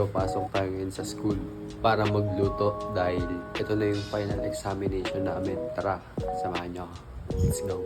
pasok tayo ngayon sa school para magluto dahil ito na yung final examination namin. Tara, samahan nyo ako. Let's go.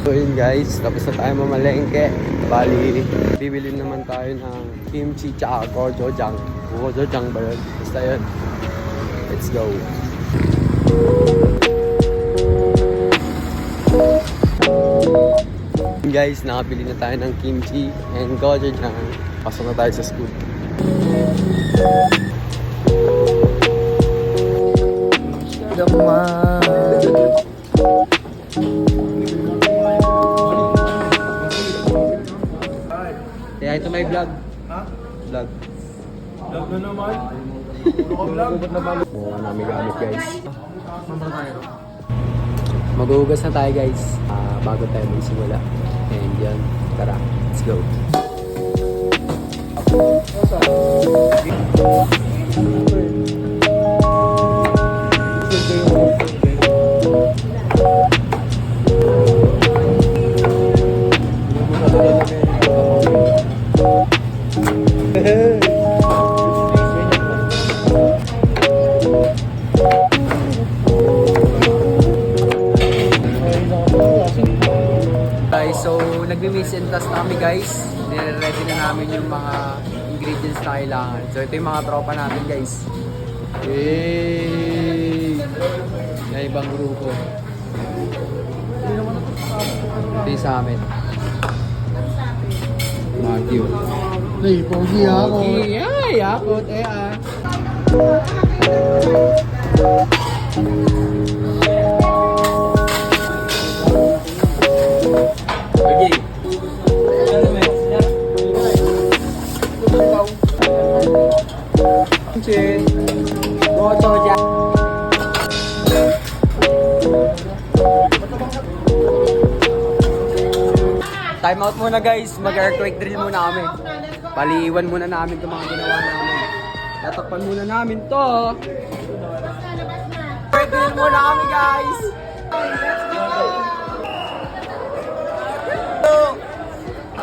So yun guys, tapos na tayo mamalengke. Bali, bibili naman tayo ng kimchi tsaka gochujang. Gochujang ba yun? Basta yun. Let's go. Guys, nakabili na tayo ng kimchi and gochujang. Pasok na tayo sa school. Kaya ito may vlog. Ha? Vlog. Vlog na naman. Puro ka vlog. Mukha namin gamit guys. Mamara tayo. Maghuhugas na tayo guys. Bago tayo magsimula. And yan, tara, let's go. Guys, so nagmi-miss and test na kami guys. Nire-ready na namin yung mga ingredients na kailangan. So ito yung mga tropa natin guys. Hey! Na ibang grupo. Ito yung sa amin. Matthew. Hey, pogi ako. Ay, ako. Chin. Moto dyan. Time out muna guys. Mag-earthquake drill muna kami. Paliiwan muna namin itong mga ginawa namin. Tatakpan muna namin to. Earthquake drill muna kami guys.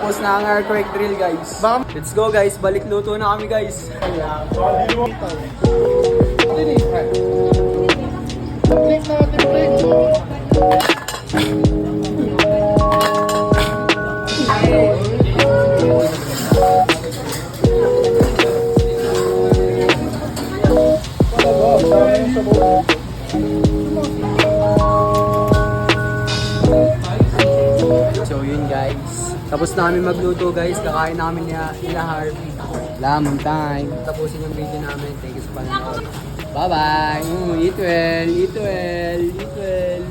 Tapos na ang earthquake drill guys. Let's go guys. Balik luto na kami guys. So yun guys. Tapos namin magluto guys. Kakain namin nila Harvey. Lamang time. Tapusin yung video namin. Thank you sa panonood. Bye bye. Eat well. Eat well. Eat well.